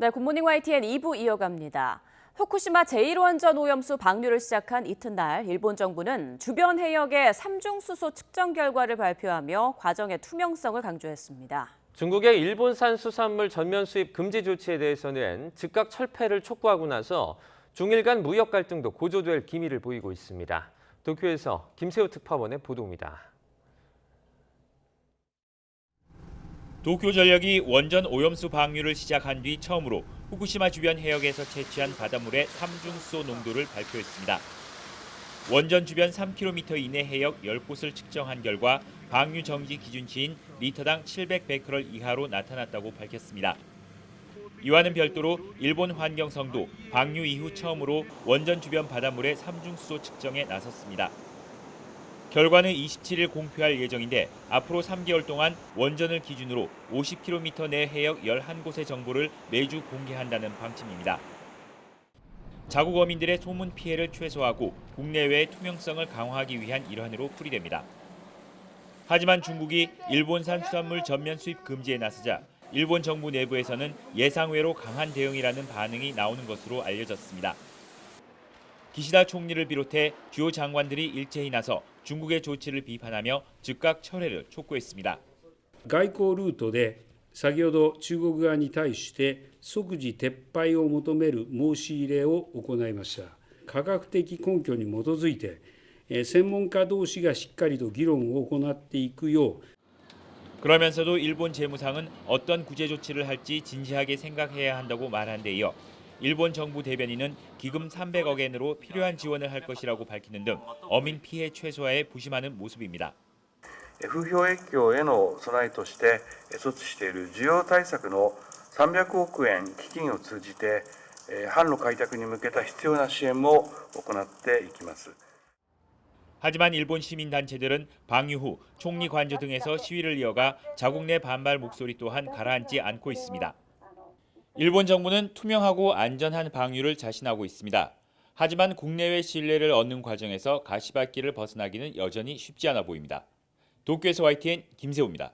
네, 굿모닝 YTN 2부 이어갑니다. 후쿠시마 제1원전 오염수 방류를 시작한 이튿날 일본 정부는 주변 해역의 삼중수소 측정 결과를 발표하며 과정의 투명성을 강조했습니다. 중국의 일본산 수산물 전면 수입 금지 조치에 대해서는 즉각 철폐를 촉구하고 나서 중일 간 무역 갈등도 고조될 기미를 보이고 있습니다. 도쿄에서 김세호 특파원의 보도입니다. 도쿄전력이 원전 오염수 방류를 시작한 뒤 처음으로 후쿠시마 주변 해역에서 채취한 바닷물의 삼중수소 농도를 발표했습니다. 원전 주변 3km 이내 해역 10곳을 측정한 결과 방류 정지 기준치인 리터당 700베크럴 이하로 나타났다고 밝혔습니다. 이와는 별도로 일본 환경성도 방류 이후 처음으로 원전 주변 바닷물의 삼중수소 측정에 나섰습니다. 결과는 27일 공표할 예정인데 앞으로 3개월 동안 원전을 기준으로 50km 내 해역 11곳의 정보를 매주 공개한다는 방침입니다. 자국 어민들의 소문 피해를 최소화하고 국내외의 투명성을 강화하기 위한 일환으로 풀이됩니다. 하지만 중국이 일본산 수산물 전면 수입 금지에 나서자 일본 정부 내부에서는 예상외로 강한 대응이라는 반응이 나오는 것으로 알려졌습니다. 기시다 총리를 비롯해 주요 장관들이 일제히 나서 중국의 조치를 비판하며 즉각 철회를 촉구했습니다. 外交ルートで先ほど中国側に対して即時撤廃を求める申し入れを行いました。科学的根拠に基づいて専門家同士がしっかりと議論を行っていくよう 그러면서도 일본 재무상은 어떤 구제 조치를 할지 진지하게 생각해야 한다고 말한 데 이어 일본 정부 대변인은 기금 300억 엔으로 필요한 지원을 할 것이라고 밝히는 등 어민 피해 최소화에 부심하는 모습입니다. 風評影響への備えとして措置している需要対策の300億円基金を通じて販路開拓に向けた必要な支援も行っていきます。 하지만 일본 시민단체들은 방류 후 총리 관저 등에서 시위를 이어가 자국 내 반발 목소리 또한 가라앉지 않고 있습니다. 일본 정부는 투명하고 안전한 방류를 자신하고 있습니다. 하지만 국내외 신뢰를 얻는 과정에서 가시밭길을 벗어나기는 여전히 쉽지 않아 보입니다. 도쿄에서 YTN 김세호입니다.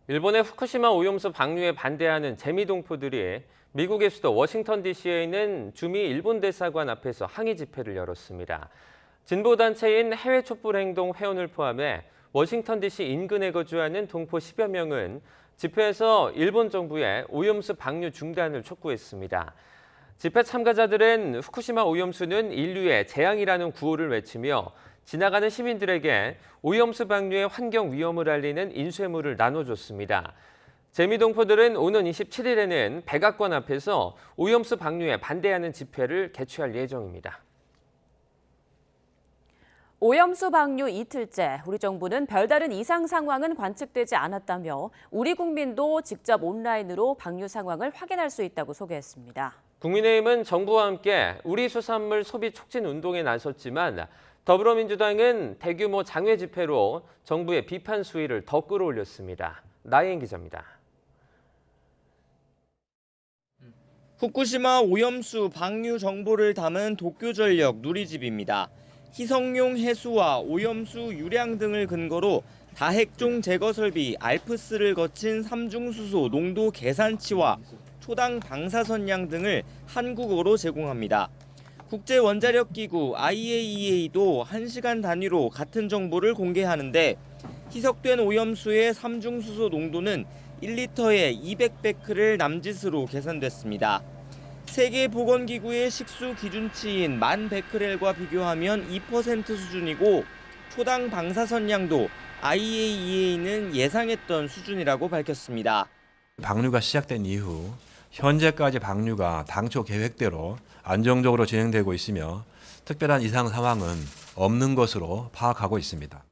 일본의 후쿠시마 오염수 방류에 반대하는 재미동포들이 미국의 수도 워싱턴 DC에 있는 주미 일본 대사관 앞에서 항의 집회를 열었습니다. 진보단체인 해외촛불행동 회원을 포함해 워싱턴 DC 인근에 거주하는 동포 10여 명은 집회에서 일본 정부의 오염수 방류 중단을 촉구했습니다. 집회 참가자들은 후쿠시마 오염수는 인류의 재앙이라는 구호를 외치며 지나가는 시민들에게 오염수 방류의 환경 위험을 알리는 인쇄물을 나눠줬습니다. 재미동포들은 오는 27일에는 백악관 앞에서 오염수 방류에 반대하는 집회를 개최할 예정입니다. 오염수 방류 이틀째, 우리 정부는 별다른 이상 상황은 관측되지 않았다며 우리 국민도 직접 온라인으로 방류 상황을 확인할 수 있다고 소개했습니다. 국민의힘은 정부와 함께 우리 수산물 소비 촉진 운동에 나섰지만 더불어민주당은 대규모 장외 집회로 정부의 비판 수위를 더 끌어올렸습니다. 나혜인 기자입니다. 후쿠시마 오염수 방류 정보를 담은 도쿄전력 누리집입니다. 희석용 해수와 오염수 유량 등을 근거로 다핵종 제거 설비 알프스를 거친 삼중수소 농도 계산치와 초당 방사선량 등을 한국어로 제공합니다. 국제원자력기구 IAEA도 1시간 단위로 같은 정보를 공개하는데 희석된 오염수의 삼중수소 농도는 1리터에 200베크를 남짓으로 계산됐습니다. 세계보건기구의 식수 기준치인 10,000베크렐과 비교하면 2% 수준이고 초당 방사선량도 IAEA는 예상했던 수준이라고 밝혔습니다. 방류가 시작된 이후 현재까지 방류가 당초 계획대로 안정적으로 진행되고 있으며 특별한 이상 상황은 없는 것으로 파악하고 있습니다.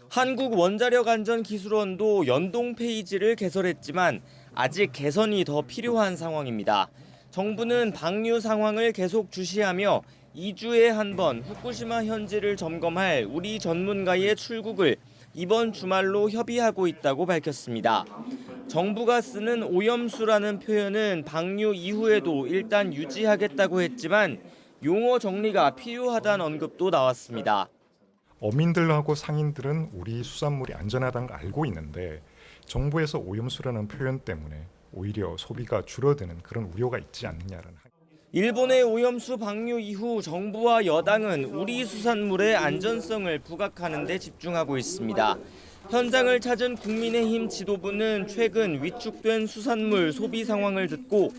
한국원자력안전기술원도 연동 페이지를 개설했지만 아직 개선이 더 필요한 상황입니다. 정부는 방류 상황을 계속 주시하며 2주에 한 번 후쿠시마 현지를 점검할 우리 전문가의 출국을 이번 주말로 협의하고 있다고 밝혔습니다. 정부가 쓰는 오염수라는 표현은 방류 이후에도 일단 유지하겠다고 했지만 용어 정리가 필요하다는 언급도 나왔습니다. 어민들하고 상인들은 우리 수산물이 안전하다는 걸 알고 있는데 정부에서 오염수라는 표현 때문에 오히려 소비가 줄어드는 그런 우려가 있지 않느냐라는. 일본의 오염수 방류 이후 정부와 여당은 우리 수산물의 안전성을 부각하는 데 집중하고 있습니다. 현장을 찾은 국민의힘 지도부는 최근 위축된 수산물 소비 상황을 듣고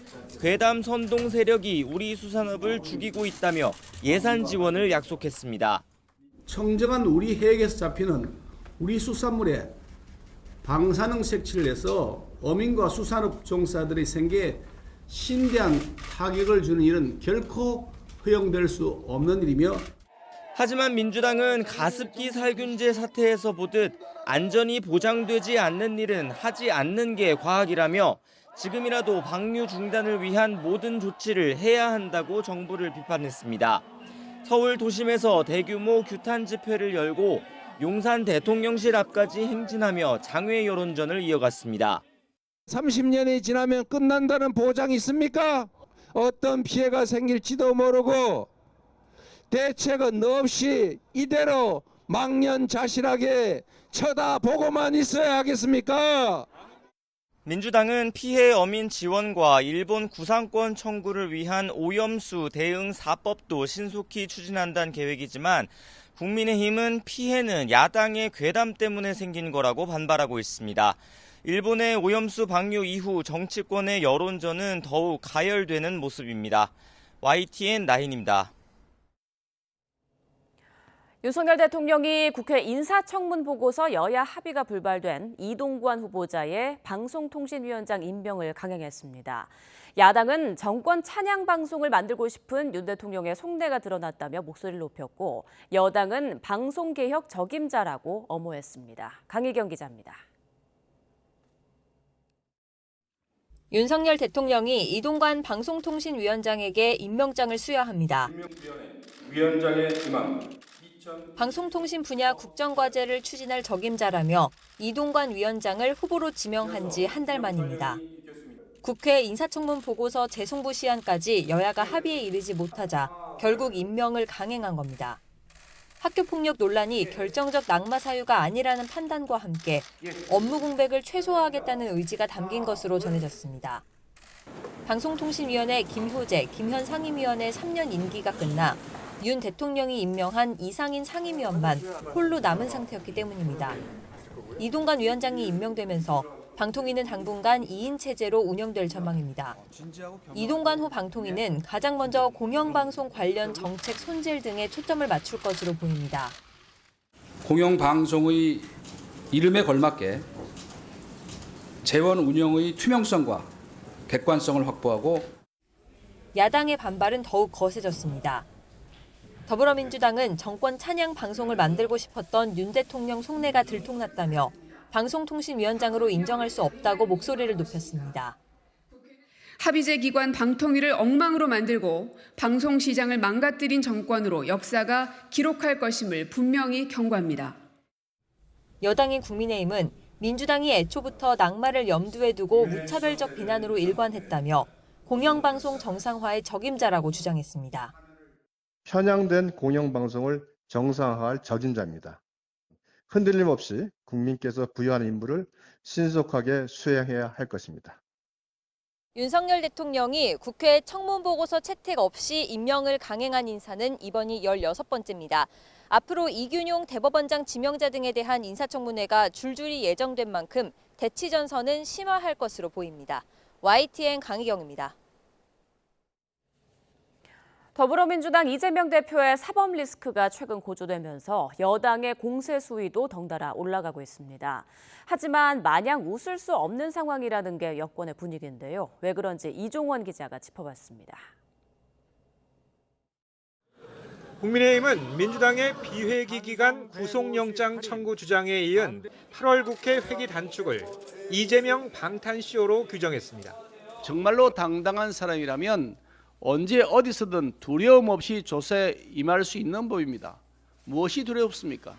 괴담 선동 세력이 우리 수산업을 죽이고 있다며 예산 지원을 약속했습니다. 청정한 우리 해역에서 잡히는 우리 수산물에 방사능 색칠을 해서 어민과 수산업 종사들의 생계에 심대한 타격을 주는 일은 결코 허용될 수 없는 일이며, 하지만 민주당은 가습기 살균제 사태에서 보듯 안전이 보장되지 않는 일은 하지 않는 게 과학이라며 지금이라도 방류 중단을 위한 모든 조치를 해야 한다고 정부를 비판했습니다. 서울 도심에서 대규모 규탄 집회를 열고 용산 대통령실 앞까지 행진하며 장외 여론전을 이어갔습니다. 30년이 지나면 끝난다는 보장이 있습니까? 어떤 피해가 생길지도 모르고 대책은 없이 이대로 망연자실하게 쳐다보고만 있어야 하겠습니까? 민주당은 피해 어민 지원과 일본 구상권 청구를 위한 오염수 대응 4법도 신속히 추진한다는 계획이지만 국민의힘은 피해는 야당의 괴담 때문에 생긴 거라고 반발하고 있습니다. 일본의 오염수 방류 이후 정치권의 여론전은 더욱 가열되는 모습입니다. YTN 나인입니다. 윤석열 대통령이 국회 인사청문 보고서 여야 합의가 불발된 이동관 후보자의 방송통신위원장 임명을 강행했습니다. 야당은 정권 찬양 방송을 만들고 싶은 윤 대통령의 속내가 드러났다며 목소리를 높였고, 여당은 방송개혁 적임자라고 엄호했습니다. 강희경 기자입니다. 윤석열 대통령이 이동관 방송통신위원장에게 임명장을 수여합니다. 위원장의 임함. 방송통신 분야 국정과제를 추진할 적임자라며 이동관 위원장을 후보로 지명한 지 한 달 만입니다. 국회 인사청문 보고서 재송부 시한까지 여야가 합의에 이르지 못하자 결국 임명을 강행한 겁니다. 학교폭력 논란이 결정적 낙마 사유가 아니라는 판단과 함께 업무 공백을 최소화하겠다는 의지가 담긴 것으로 전해졌습니다. 방송통신위원회 김효재, 김현 상임위원의 3년 임기가 끝나 윤 대통령이 임명한 이상인 상임위원만 홀로 남은 상태였기 때문입니다. 이동관 위원장이 임명되면서 방통위는 당분간 2인 체제로 운영될 전망입니다. 이동관 후 방통위는 가장 먼저 공영방송 관련 정책 손질 등에 초점을 맞출 것으로 보입니다. 공영방송의 이름에 걸맞게 재원 운영의 투명성과 객관성을 확보하고, 야당의 반발은 더욱 거세졌습니다. 더불어민주당은 정권 찬양 방송을 만들고 싶었던 윤 대통령 속내가 들통났다며 방송통신위원장으로 인정할 수 없다고 목소리를 높였습니다. 합의제 기관 방통위를 엉망으로 만들고 방송시장을 망가뜨린 정권으로 역사가 기록할 것임을 분명히 경고합니다. 여당인 국민의힘은 민주당이 애초부터 낙마를 염두에 두고 무차별적 비난으로 일관했다며 공영방송 정상화의 적임자라고 주장했습니다. 편향된 공영방송을 정상화할 적임자입니다. 흔들림 없이 국민께서 부여한 임무를 신속하게 수행해야 할 것입니다. 윤석열 대통령이 국회 청문보고서 채택 없이 임명을 강행한 인사는 이번이 16번째입니다. 앞으로 이균용 대법원장 지명자 등에 대한 인사청문회가 줄줄이 예정된 만큼 대치 전선은 심화할 것으로 보입니다. YTN 강희경입니다. 더불어민주당 이재명 대표의 사법 리스크가 최근 고조되면서 여당의 공세 수위도 덩달아 올라가고 있습니다. 하지만 마냥 웃을 수 없는 상황이라는 게 여권의 분위기인데요. 왜 그런지 이종원 기자가 짚어봤습니다. 국민의힘은 민주당의 비회기 기간 구속영장 청구 주장에 이은 8월 국회 회기 단축을 이재명 방탄쇼로 규정했습니다. 정말로 당당한 사람이라면 언제 어디서든 두려움 없이 조사에 임할 수 있는 법입니다. 무엇이 두렵습니까?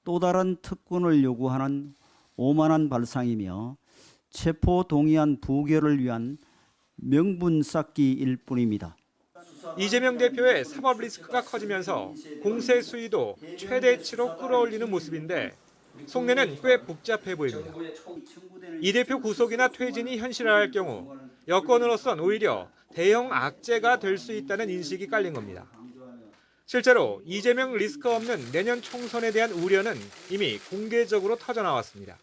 또 다른 특권을 요구하는 오만한 발상이며 체포 동의안 부결을 위한 명분 쌓기일 뿐입니다. 이재명 대표의 사법 리스크가 커지면서 공세 수위도 최대치로 끌어올리는 모습인데 속내는 꽤 복잡해 보입니다. 이 대표 구속이나 퇴진이 현실화할 경우 여권으로선 오히려 대형 악재가 될 수 있다는 인식이 깔린 겁니다. 실제로 이재명 리스크 없는 내년 총선에 대한 우려는 이미 공개적으로 터져나왔습니다.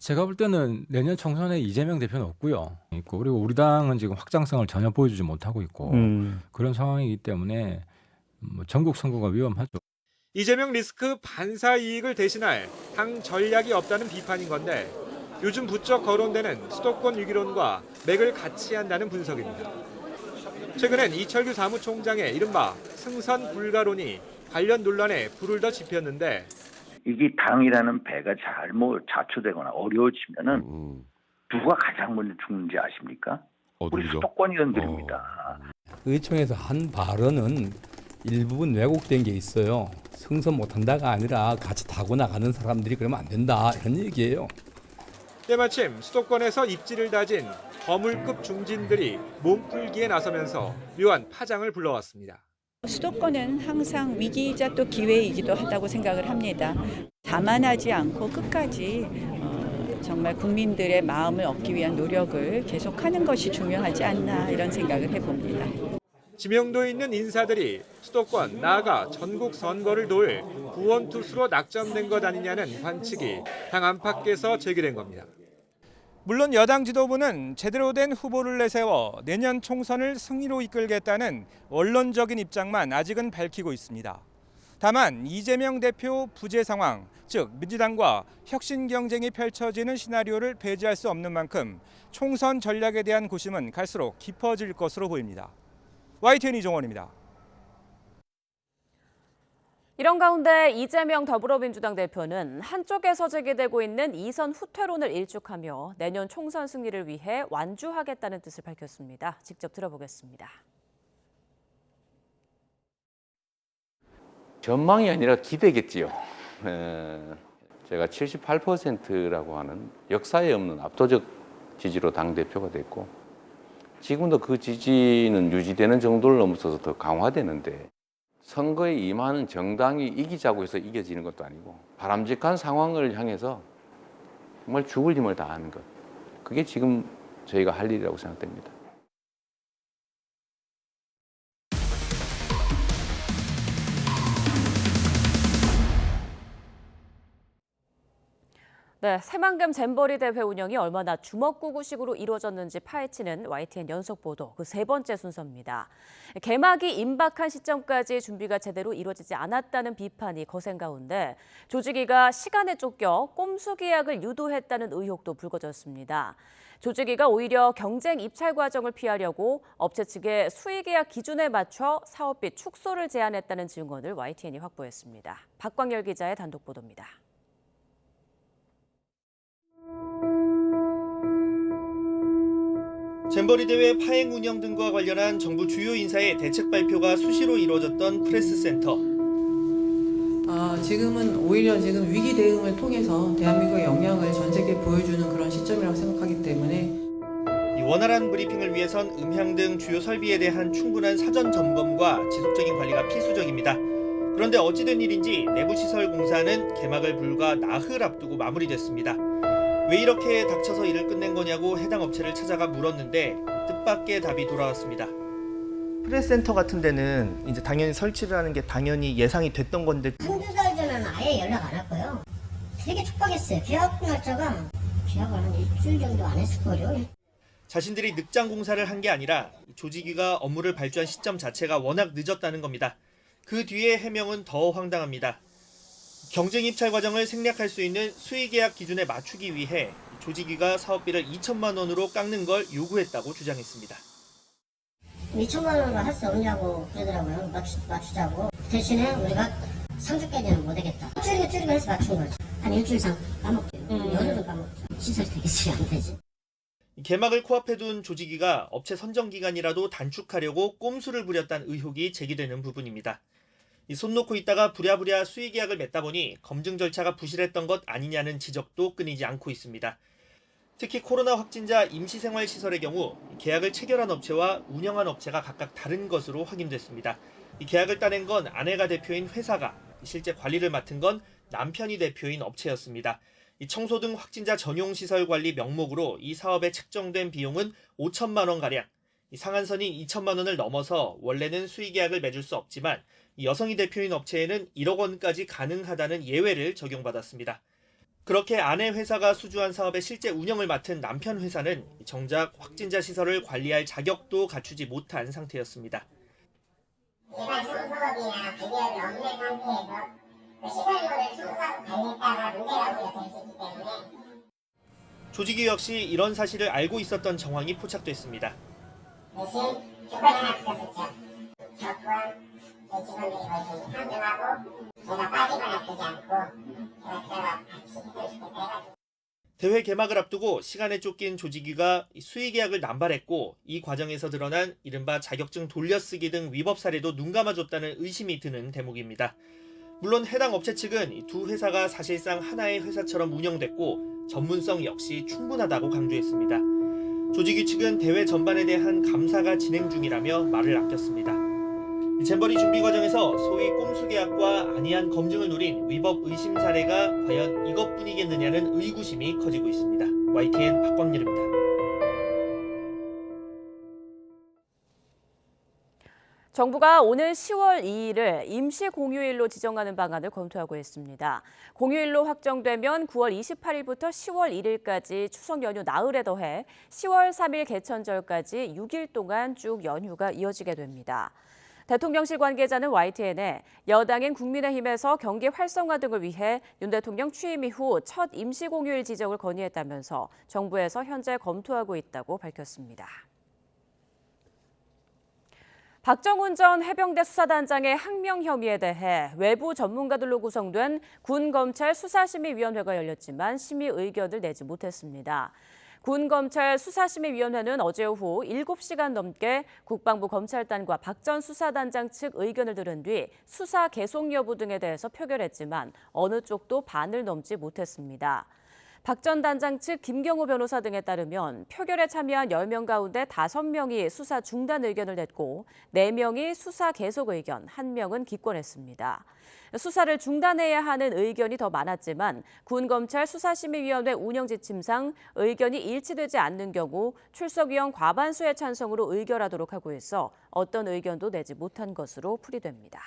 제가 볼 때는 내년 총선에 이재명 대표는 없고요. 그리고 우리 당은 지금 확장성을 전혀 보여주지 못하고 있고 그런 상황이기 때문에 전국 선거가 위험하죠. 이재명 리스크 반사 이익을 대신할 당 전략이 없다는 비판인 건데 요즘 부쩍 거론되는 수도권 위기론과 맥을 같이 한다는 분석입니다. 최근엔 이철규 사무총장의 이른바 승선 불가론이 관련 논란에 불을 더 지폈는데 이게 당이라는 배가 잘못 자초되거나 어려워지면은 누가 가장 먼저 죽는지 아십니까? 우리 수도권 의원들입니다. 의총에서 한 발언은 일부분 왜곡된 게 있어요. 승선 못한다가 아니라 같이 타고 나가는 사람들이 그러면 안 된다 이런 얘기예요. 때마침 수도권에서 입지를 다진 거물급 중진들이 몸풀기에 나서면서 묘한 파장을 불러왔습니다. 수도권은 항상 위기이자 또 기회이기도 하다고 생각을 합니다. 자만하지 않고 끝까지 정말 국민들의 마음을 얻기 위한 노력을 계속하는 것이 중요하지 않나 이런 생각을 해봅니다. 지명도 있는 인사들이 수도권 나아가 전국 선거를 도울 구원투수로 낙점된 것 아니냐는 관측이 당 안팎에서 제기된 겁니다. 물론 여당 지도부는 제대로 된 후보를 내세워 내년 총선을 승리로 이끌겠다는 원론적인 입장만 아직은 밝히고 있습니다. 다만 이재명 대표 부재 상황, 즉 민주당과 혁신 경쟁이 펼쳐지는 시나리오를 배제할 수 없는 만큼 총선 전략에 대한 고심은 갈수록 깊어질 것으로 보입니다. YTN 이종원입니다. 이런 가운데 이재명 더불어민주당 대표는 한쪽에서 제기되고 있는 이선 후퇴론을 일축하며 내년 총선 승리를 위해 완주하겠다는 뜻을 밝혔습니다. 직접 들어보겠습니다. 전망이 아니라 기대겠지요. 제가 78%라고 하는 역사에 없는 압도적 지지로 당대표가 됐고 지금도 그 지지는 유지되는 정도를 넘어서서 더 강화되는데 선거에 임하는 정당이 이기자고 해서 이겨지는 것도 아니고 바람직한 상황을 향해서 정말 죽을 힘을 다하는 것. 그게 지금 저희가 할 일이라고 생각됩니다. 네, 새만금 잼버리 대회 운영이 얼마나 주먹구구식으로 이루어졌는지 파헤치는 YTN 연속 보도 그 세 번째 순서입니다. 개막이 임박한 시점까지 준비가 제대로 이루어지지 않았다는 비판이 거센 가운데 조직위가 시간에 쫓겨 꼼수 계약을 유도했다는 의혹도 불거졌습니다. 조직위가 오히려 경쟁 입찰 과정을 피하려고 업체 측의 수의 계약 기준에 맞춰 사업비 축소를 제안했다는 증언을 YTN이 확보했습니다. 박광열 기자의 단독 보도입니다. 잼버리 대회 파행 운영 등과 관련한 정부 주요 인사의 대책 발표가 수시로 이루어졌던 프레스센터. 지금은 오히려 지금 위기 대응을 통해서 대한민국의 역량을 전 세계에 보여주는 그런 시점이라고 생각하기 때문에 원활한 브리핑을 위해선 음향 등 주요 설비에 대한 충분한 사전 점검과 지속적인 관리가 필수적입니다. 그런데 어찌된 일인지 내부시설 공사는 개막을 불과 나흘 앞두고 마무리됐습니다. 왜 이렇게 닥쳐서 일을 끝낸 거냐고 해당 업체를 찾아가 물었는데 뜻밖의 답이 돌아왔습니다. 프레스센터 같은 데는 이제 당연히 설치를 하는 게 당연히 예상이 됐던 건데 한두 달 전에는 아예 연락 안 왔고요. 되게 촉박했어요. 계약 날짜가 계약을 한 일주일 정도 안 했을걸요. 자신들이 늑장 공사를 한 게 아니라 조직위가 업무를 발주한 시점 자체가 워낙 늦었다는 겁니다. 그 뒤에 해명은 더 황당합니다. 경쟁 입찰 과정을 생략할 수 있는 수의 계약 기준에 맞추기 위해 조직위가 사업비를 2천만 원으로 깎는 걸 요구했다고 주장했습니다. 2천만 원으로 할 수 없냐고 그러더라고요. 맞추자고. 대신에 우리가 3주까지는 못 하겠다. 줄이고 해서 맞춘 거죠. 한 일주일상 까먹죠. 열흘은 까먹죠. 시설이 되겠어요? 안 되지. 개막을 코앞에 둔 조직위가 업체 선정 기간이라도 단축하려고 꼼수를 부렸다는 의혹이 제기되는 부분입니다. 손 놓고 있다가 부랴부랴 수의 계약을 맺다 보니 검증 절차가 부실했던 것 아니냐는 지적도 끊이지 않고 있습니다. 특히 코로나 확진자 임시생활시설의 경우 계약을 체결한 업체와 운영한 업체가 각각 다른 것으로 확인됐습니다. 이 계약을 따낸 건 아내가 대표인 회사가 실제 관리를 맡은 건 남편이 대표인 업체였습니다. 이 청소 등 확진자 전용 시설 관리 명목으로 이 사업에 책정된 비용은 5천만 원 가량. 이 상한선이 2천만 원을 넘어서 원래는 수의계약을 맺을 수 없지만 이 여성이 대표인 업체에는 1억 원까지 가능하다는 예외를 적용받았습니다. 그렇게 아내 회사가 수주한 사업의 실제 운영을 맡은 남편 회사는 정작 확진자 시설을 관리할 자격도 갖추지 못한 상태였습니다. 일반 청소업이나 대기업이 없는 상태에서 시설물을 청소하고 관리했다가 문제가 오히려 될 수 있기 때문에 조직위 역시 이런 사실을 알고 있었던 정황이 포착됐습니다. 대신 조건이 하나 붙었었죠. 저 또한 제 직원들이 거의 상주하고 제가 빠지거나 그러지 않고 제가 그대로 같이 시설을 시켰다 해가지고 대회 개막을 앞두고 시간에 쫓긴 조직위가 수의계약을 남발했고 이 과정에서 드러난 이른바 자격증 돌려쓰기 등 위법 사례도 눈감아줬다는 의심이 드는 대목입니다. 물론 해당 업체 측은 두 회사가 사실상 하나의 회사처럼 운영됐고 전문성 역시 충분하다고 강조했습니다. 조직위 측은 대회 전반에 대한 감사가 진행 중이라며 말을 아꼈습니다. 잼버리 준비 과정에서 소위 꼼수 계약과 안이한 검증을 노린 위법 의심 사례가 과연 이것뿐이겠느냐는 의구심이 커지고 있습니다. YTN 박광렬입니다. 정부가 오늘 10월 2일을 임시 공휴일로 지정하는 방안을 검토하고 있습니다. 공휴일로 확정되면 9월 28일부터 10월 1일까지 추석 연휴 나흘에 더해 10월 3일 개천절까지 6일 동안 쭉 연휴가 이어지게 됩니다. 대통령실 관계자는 YTN에 여당인 국민의힘에서 경기 활성화 등을 위해 윤 대통령 취임 이후 첫 임시 공휴일 지정을 건의했다면서 정부에서 현재 검토하고 있다고 밝혔습니다. 박정훈 전 해병대 수사단장의 항명 혐의에 대해 외부 전문가들로 구성된 군검찰 수사심의위원회가 열렸지만 심의 의견을 내지 못했습니다. 군검찰 수사심의위원회는 어제 오후 7시간 넘게 국방부 검찰단과 박 전 수사단장 측 의견을 들은 뒤 수사 계속 여부 등에 대해서 표결했지만 어느 쪽도 반을 넘지 못했습니다. 박 전 단장 측 김경호 변호사 등에 따르면 표결에 참여한 10명 가운데 5명이 수사 중단 의견을 냈고 4명이 수사 계속 의견, 1명은 기권했습니다. 수사를 중단해야 하는 의견이 더 많았지만 군검찰 수사심의위원회 운영 지침상 의견이 일치되지 않는 경우 출석위원 과반수의 찬성으로 의결하도록 하고 있어 어떤 의견도 내지 못한 것으로 풀이됩니다.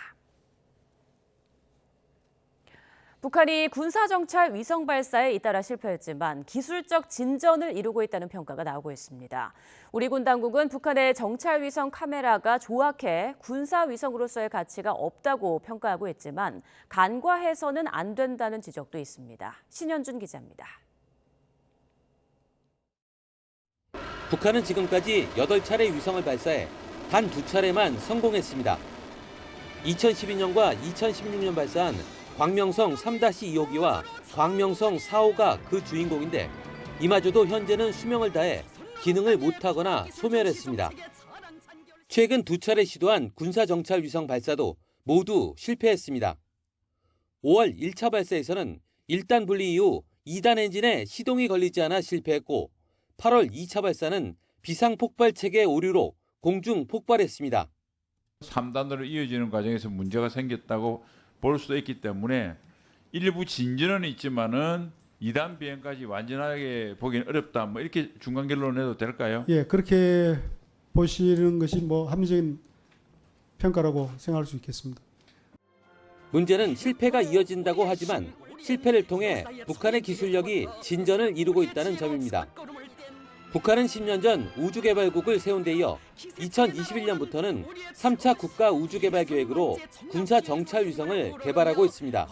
북한이 군사정찰 위성 발사에 잇따라 실패했지만 기술적 진전을 이루고 있다는 평가가 나오고 있습니다. 우리 군 당국은 북한의 정찰 위성 카메라가 조악해 군사 위성으로서의 가치가 없다고 평가하고 있지만 간과해서는 안 된다는 지적도 있습니다. 신현준 기자입니다. 북한은 지금까지 8차례 위성을 발사해 단 2차례만 성공했습니다. 2012년과 2016년 발사한 광명성 3-2호기와 광명성 4호가 그 주인공인데 이마저도 현재는 수명을 다해 기능을 못하거나 소멸했습니다. 최근 2차례 시도한 군사정찰 위성 발사도 모두 실패했습니다. 5월 1차 발사에서는 1단 분리 이후 2단 엔진에 시동이 걸리지 않아 실패했고 8월 2차 발사는 비상폭발 체계 오류로 공중 폭발했습니다. 3단으로 이어지는 과정에서 문제가 생겼다고 볼 수도 있기 때문에 일부 진전은 있지만은 2단 비행까지 완전하게 보기는 어렵다. 뭐 이렇게 중간 결론을 내도 될까요? 예, 그렇게 보시는 것이 합리적인 평가라고 생각할 수 있겠습니다. 문제는 실패가 이어진다고 하지만 실패를 통해 북한의 기술력이 진전을 이루고 있다는 점입니다. 북한은 10년 전 우주개발국을 세운 데 이어 2021년부터는 3차 국가우주개발계획으로 군사정찰위성을 개발하고 있습니다.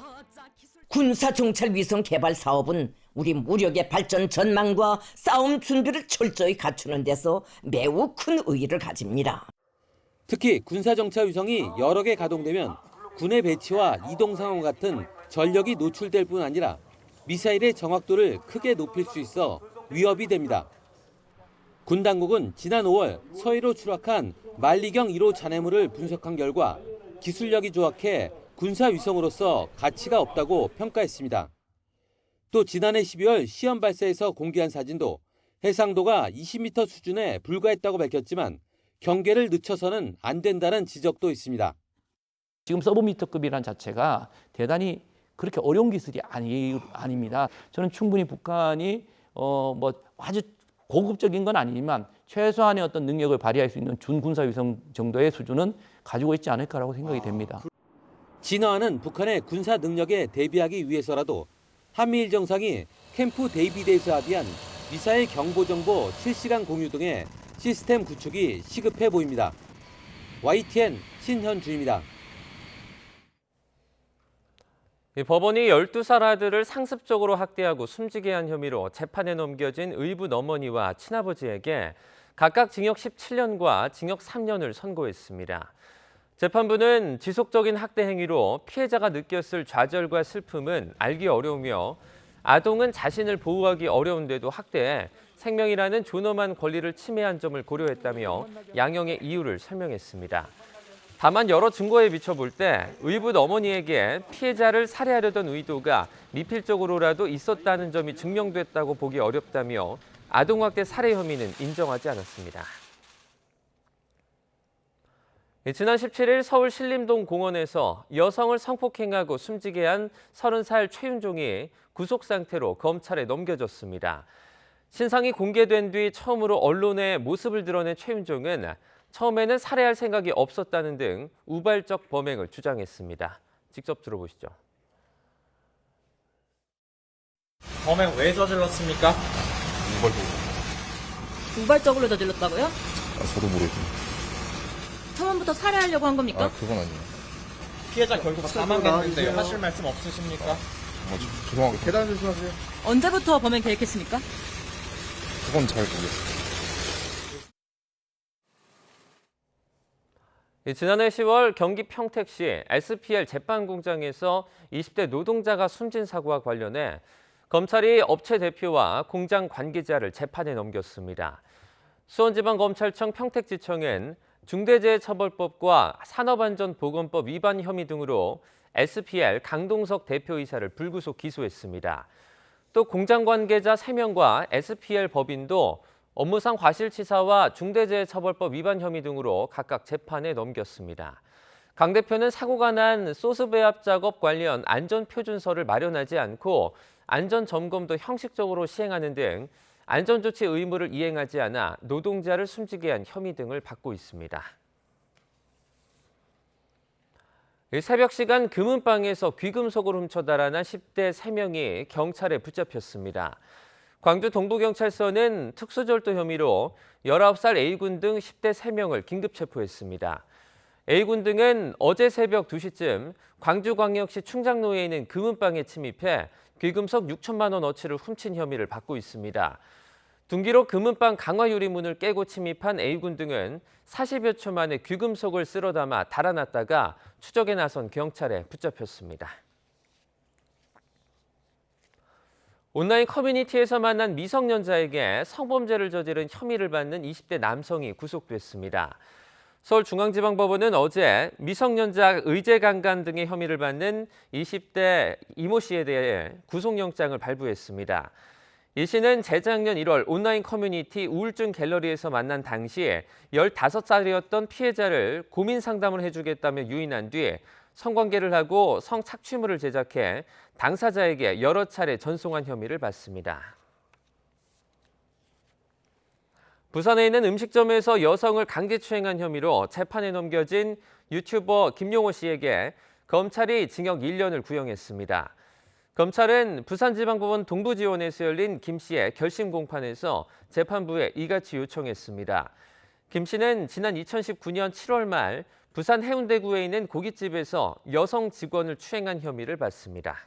군사정찰위성 개발 사업은 우리 무력의 발전 전망과 싸움 준비를 철저히 갖추는 데서 매우 큰 의의를 가집니다. 특히 군사정찰위성이 여러 개 가동되면 군의 배치와 이동 상황 같은 전력이 노출될 뿐 아니라 미사일의 정확도를 크게 높일 수 있어 위협이 됩니다. 군 당국은 지난 5월 서해로 추락한 만리경 1호 잔해물을 분석한 결과 기술력이 조악해 군사위성으로서 가치가 없다고 평가했습니다. 또 지난해 12월 시험 발사에서 공개한 사진도 해상도가 20m 수준에 불과했다고 밝혔지만 경계를 늦춰서는 안 된다는 지적도 있습니다. 지금 서브미터급이라는 자체가 대단히 그렇게 어려운 기술이 아닙니다. 저는 충분히 북한이 뭐 아주 고급적인 건 아니지만 최소한의 어떤 능력을 발휘할 수 있는 준군사 위성 정도의 수준은 가지고 있지 않을까라고 생각이 됩니다. 진화하는 북한의 군사 능력에 대비하기 위해서라도 한미일 정상이 캠프 데이비드에서 합의한 미사일 경보 정보 실시간 공유 등의 시스템 구축이 시급해 보입니다. YTN 신현주입니다. 법원이 12살 아들을 상습적으로 학대하고 숨지게 한 혐의로 재판에 넘겨진 의붓 어머니와 친아버지에게 각각 징역 17년과 징역 3년을 선고했습니다. 재판부는 지속적인 학대 행위로 피해자가 느꼈을 좌절과 슬픔은 알기 어려우며 아동은 자신을 보호하기 어려운데도 학대해 생명이라는 존엄한 권리를 침해한 점을 고려했다며 양형의 이유를 설명했습니다. 다만 여러 증거에 비춰볼 때 의붓 어머니에게 피해자를 살해하려던 의도가 미필적으로라도 있었다는 점이 증명됐다고 보기 어렵다며 아동학대 살해 혐의는 인정하지 않았습니다. 지난 17일 서울 신림동 공원에서 여성을 성폭행하고 숨지게 한 30살 최윤종이 구속 상태로 검찰에 넘겨졌습니다. 신상이 공개된 뒤 처음으로 언론에 모습을 드러낸 최윤종은 처음에는 살해할 생각이 없었다는 등 우발적 범행을 주장했습니다. 직접 들어보시죠. 범행 왜 저질렀습니까? 우발적으로 저질렀다고요? 저도 모르죠. 처음부터 살해하려고 한 겁니까? 그건 아니에요. 피해자 결국 사망했는데요. 하실 말씀 없으십니까? 죄송합니다. 계단 조심하세요. 언제부터 범행 계획했습니까? 그건 잘 모르겠어요. 지난해 10월 경기 평택시 SPL 제빵공장에서 20대 노동자가 숨진 사고와 관련해 검찰이 업체 대표와 공장 관계자를 재판에 넘겼습니다. 수원지방검찰청 평택지청은 중대재해처벌법과 산업안전보건법 위반 혐의 등으로 SPL 강동석 대표이사를 불구속 기소했습니다. 또 공장 관계자 3명과 SPL 법인도 업무상 과실치사와 중대재해처벌법 위반 혐의 등으로 각각 재판에 넘겼습니다. 강 대표는 사고가 난 소스 배합 작업 관련 안전표준서를 마련하지 않고 안전점검도 형식적으로 시행하는 등 안전조치 의무를 이행하지 않아 노동자를 숨지게 한 혐의 등을 받고 있습니다. 새벽 시간 금은방에서 귀금속을 훔쳐 달아난 10대 3명이 경찰에 붙잡혔습니다. 광주 동부경찰서는 특수절도 혐의로 19살 A군 등 10대 3명을 긴급 체포했습니다. A군 등은 어제 새벽 2시쯤 광주광역시 충장로에 있는 금은방에 침입해 귀금속 6천만 원어치를 훔친 혐의를 받고 있습니다. 둔기로 금은방 강화유리문을 깨고 침입한 A군 등은 40여 초 만에 귀금속을 쓸어 담아 달아났다가 추적에 나선 경찰에 붙잡혔습니다. 온라인 커뮤니티에서 만난 미성년자에게 성범죄를 저지른 혐의를 받는 20대 남성이 구속됐습니다. 서울중앙지방법원은 어제 미성년자 의제강간 등의 혐의를 받는 20대 이모 씨에 대해 구속영장을 발부했습니다. 이 씨는 재작년 1월 온라인 커뮤니티 우울증 갤러리에서 만난 당시 15살이었던 피해자를 고민 상담을 해주겠다며 유인한 뒤 성관계를 하고 성착취물을 제작해 당사자에게 여러 차례 전송한 혐의를 받습니다. 부산에 있는 음식점에서 여성을 강제추행한 혐의로 재판에 넘겨진 유튜버 김용호 씨에게 검찰이 징역 1년을 구형했습니다. 검찰은 부산지방법원 동부지원에서 열린 김 씨의 결심 공판에서 재판부에 이같이 요청했습니다. 김 씨는 지난 2019년 7월 말 부산 해운대구에 있는 고깃집에서 여성 직원을 추행한 혐의를 받습니다.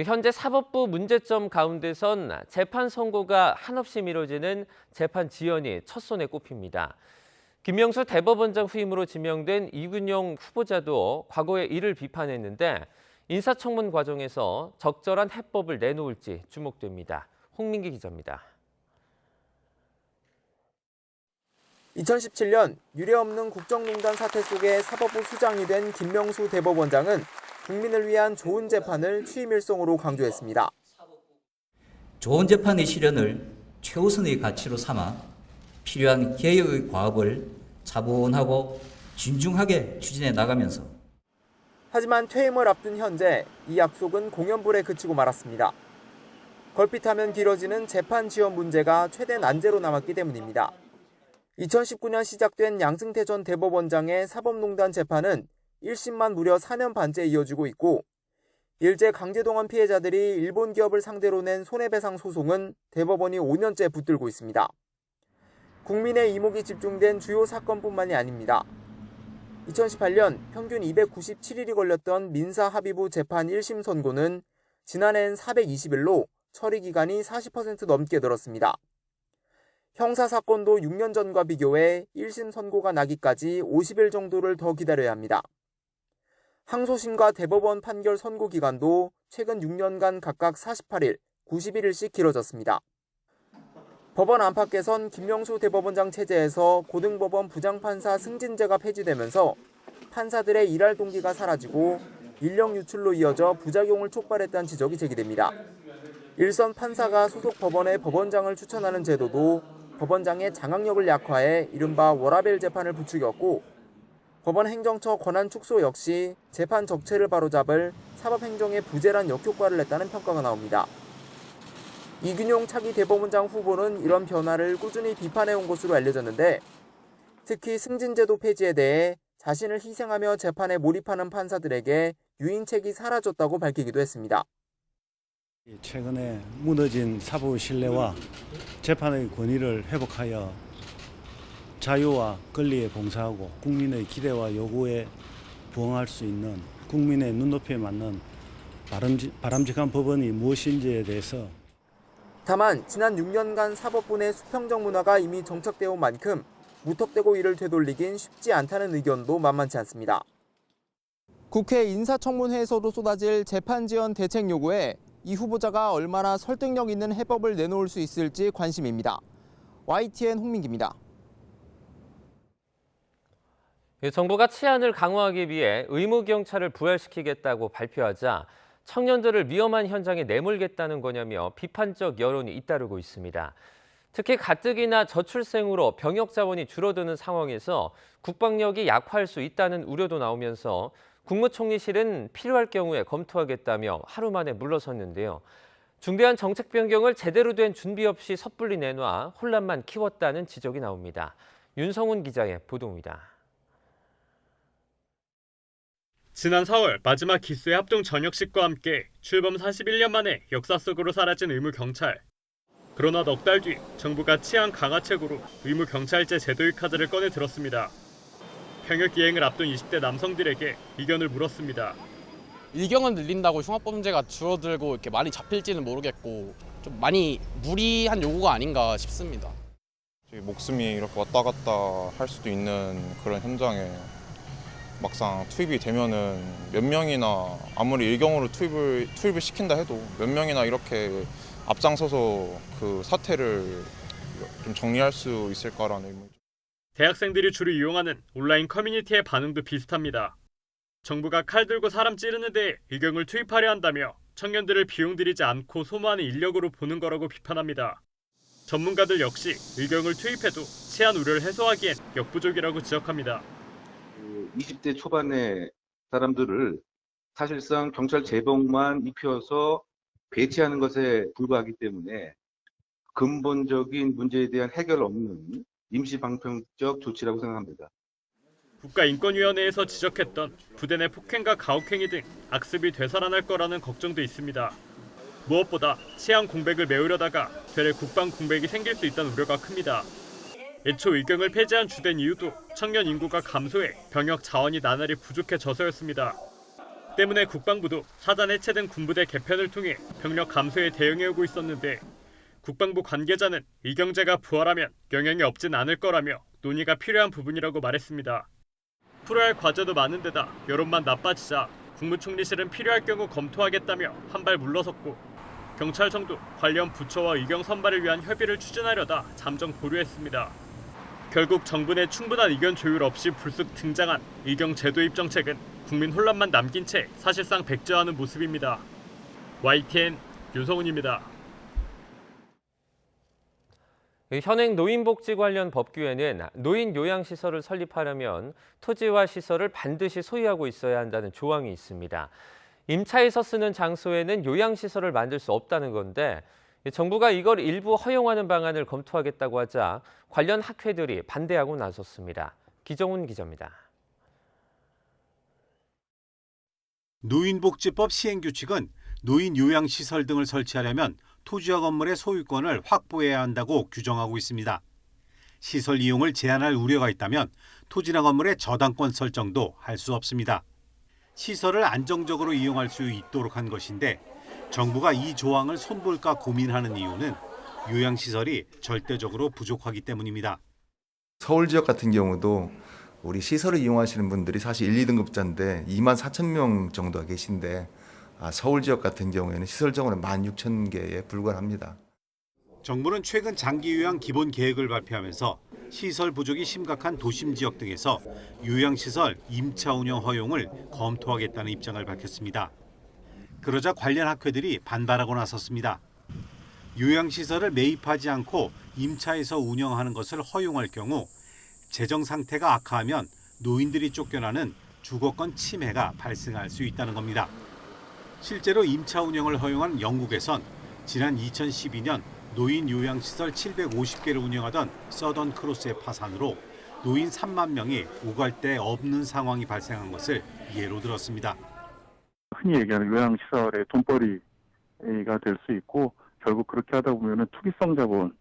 현재 사법부 문제점 가운데선 재판 선고가 한없이 미뤄지는 재판 지연이 첫손에 꼽힙니다. 김명수 대법원장 후임으로 지명된 이균용 후보자도 과거에 이를 비판했는데 인사청문 과정에서 적절한 해법을 내놓을지 주목됩니다. 홍민기 기자입니다. 2017년 유례없는 국정농단 사태 속에 사법부 수장이 된 김명수 대법원장은 국민을 위한 좋은 재판을 취임일성으로 강조했습니다. 좋은 재판의 실현을 최우선의 가치로 삼아 필요한 개혁의 과업을 차분하고 진중하게 추진해 나가면서 하지만 퇴임을 앞둔 현재 이 약속은 공연불에 그치고 말았습니다. 걸핏하면 길어지는 재판 지연 문제가 최대 난제로 남았기 때문입니다. 2019년 시작된 양승태 전 대법원장의 사법농단 재판은 1심만 무려 4년 반째 이어지고 있고 일제 강제동원 피해자들이 일본 기업을 상대로 낸 손해배상 소송은 대법원이 5년째 붙들고 있습니다. 국민의 이목이 집중된 주요 사건뿐만이 아닙니다. 2018년 평균 297일이 걸렸던 민사합의부 재판 1심 선고는 지난해엔 420일로 처리 기간이 40% 넘게 늘었습니다. 형사사건도 6년 전과 비교해 1심 선고가 나기까지 50일 정도를 더 기다려야 합니다. 항소심과 대법원 판결 선고 기간도 최근 6년간 각각 48일, 91일씩 길어졌습니다. 법원 안팎에선 김명수 대법원장 체제에서 고등법원 부장판사 승진제가 폐지되면서 판사들의 일할 동기가 사라지고 인력 유출로 이어져 부작용을 촉발했다는 지적이 제기됩니다. 일선 판사가 소속 법원의 법원장을 추천하는 제도도 법원장의 장악력을 약화해 이른바 워라밸 재판을 부추겼고 법원 행정처 권한 축소 역시 재판 적체를 바로잡을 사법행정의 부재란 역효과를 냈다는 평가가 나옵니다. 이균용 차기 대법원장 후보는 이런 변화를 꾸준히 비판해온 것으로 알려졌는데 특히 승진제도 폐지에 대해 자신을 희생하며 재판에 몰입하는 판사들에게 유인책이 사라졌다고 밝히기도 했습니다. 최근에 무너진 사법 신뢰와 재판의 권위를 회복하여 자유와 권리에 봉사하고 국민의 기대와 요구에 부응할 수 있는 국민의 눈높이에 맞는 바람직한 법원이 무엇인지에 대해서 다만 지난 6년간 사법부 내 수평적 문화가 이미 정착되어 온 만큼 무턱대고 이를 되돌리긴 쉽지 않다는 의견도 만만치 않습니다. 국회 인사청문회에서도 쏟아질 재판 지연 대책 요구에 이 후보자가 얼마나 설득력 있는 해법을 내놓을 수 있을지 관심입니다. YTN 홍민기입니다. 정부가 치안을 강화하기 위해 의무경찰을 부활시키겠다고 발표하자 청년들을 위험한 현장에 내몰겠다는 거냐며 비판적 여론이 잇따르고 있습니다. 특히 가뜩이나 저출생으로 병역 자원이 줄어드는 상황에서 국방력이 약화할 수 있다는 우려도 나오면서 국무총리실은 필요할 경우에 검토하겠다며 하루 만에 물러섰는데요. 중대한 정책 변경을 제대로 된 준비 없이 섣불리 내놔 혼란만 키웠다는 지적이 나옵니다. 윤성훈 기자의 보도입니다. 지난 4월 마지막 기수의 합동 전역식과 함께 출범 41년 만에 역사 속으로 사라진 의무경찰. 그러나 넉 달 뒤 정부가 치안 강화책으로 의무경찰제 제도의 카드를 꺼내 들었습니다. 병역 이행을 앞둔 20대 남성들에게 의견을 물었습니다. 일경을 늘린다고 흉악범 문제가 줄어들고 이렇게 많이 잡힐지는 모르겠고 좀 많이 무리한 요구가 아닌가 싶습니다. 목숨이 이렇게 왔다 갔다 할 수도 있는 그런 현장에 막상 투입이 되면은 몇 명이나 아무리 일경으로 투입을 시킨다 해도 몇 명이나 이렇게 앞장서서 그 사태를 좀 정리할 수 있을까라는 의문이죠. 대학생들이 주로 이용하는 온라인 커뮤니티의 반응도 비슷합니다. 정부가 칼 들고 사람 찌르는 데 의경을 투입하려 한다며 청년들을 비용 들이지 않고 소모하는 인력으로 보는 거라고 비판합니다. 전문가들 역시 의경을 투입해도 치안 우려를 해소하기엔 역부족이라고 지적합니다. 20대 초반의 사람들을 사실상 경찰 제복만 입혀서 배치하는 것에 불과하기 때문에 근본적인 문제에 대한 해결 없는 임시방편적 조치라고 생각합니다. 국가인권위원회에서 지적했던 부대 내 폭행과 가혹행위 등 악습이 되살아날 거라는 걱정도 있습니다. 무엇보다 치안 공백을 메우려다가 되레 국방 공백이 생길 수 있다는 우려가 큽니다. 애초 의경을 폐지한 주된 이유도 청년 인구가 감소해 병역 자원이 나날이 부족해져서였습니다. 때문에 국방부도 사단 해체된 군부대 개편을 통해 병력 감소에 대응해오고 있었는데 국방부 관계자는 의경제가 부활하면 영향이 없진 않을 거라며 논의가 필요한 부분이라고 말했습니다. 풀어야 할 과제도 많은 데다 여론만 나빠지자 국무총리실은 필요할 경우 검토하겠다며 한 발 물러섰고 경찰청도 관련 부처와 의경 선발을 위한 협의를 추진하려다 잠정 보류했습니다. 결국 정부 내 충분한 의견 조율 없이 불쑥 등장한 의경 제도입 정책은 국민 혼란만 남긴 채 사실상 백지화하는 모습입니다. YTN 윤성훈입니다. 현행 노인복지 관련 법규에는 노인 요양시설을 설립하려면 토지와 시설을 반드시 소유하고 있어야 한다는 조항이 있습니다. 임차에서 쓰는 장소에는 요양시설을 만들 수 없다는 건데 정부가 이걸 일부 허용하는 방안을 검토하겠다고 하자 관련 학회들이 반대하고 나섰습니다. 기정훈 기자입니다. 노인복지법 시행규칙은 노인 요양시설 등을 설치하려면 토지와 건물의 소유권을 확보해야 한다고 규정하고 있습니다. 시설 이용을 제한할 우려가 있다면 토지나 건물의 저당권 설정도 할 수 없습니다. 시설을 안정적으로 이용할 수 있도록 한 것인데 정부가 이 조항을 손볼까 고민하는 이유는 요양시설이 절대적으로 부족하기 때문입니다. 서울 지역 같은 경우도 우리 시설을 이용하시는 분들이 사실 1, 2등급자인데 2만 4천 명 정도가 계신데 서울 지역 같은 경우에는 시설적으로는 16,000개에 불과합니다. 정부는 최근 장기요양 기본 계획을 발표하면서 시설 부족이 심각한 도심 지역 등에서 요양시설 임차 운영 허용을 검토하겠다는 입장을 밝혔습니다. 그러자 관련 학회들이 반발하고 나섰습니다. 요양시설을 매입하지 않고 임차에서 운영하는 것을 허용할 경우 재정 상태가 악화하면 노인들이 쫓겨나는 주거권 침해가 발생할 수 있다는 겁니다. 실제로 임차 운영을 허용한 영국에선 지난 2012년 노인 요양시설 750개를 운영하던 서던 크로스의 파산으로 노인 3만 명이 오갈 데 없는 상황이 발생한 것을 예로 들었습니다. 흔히 얘기하는 요양시설의 돈벌이가 될 수 있고 결국 그렇게 하다 보면 투기성 자본이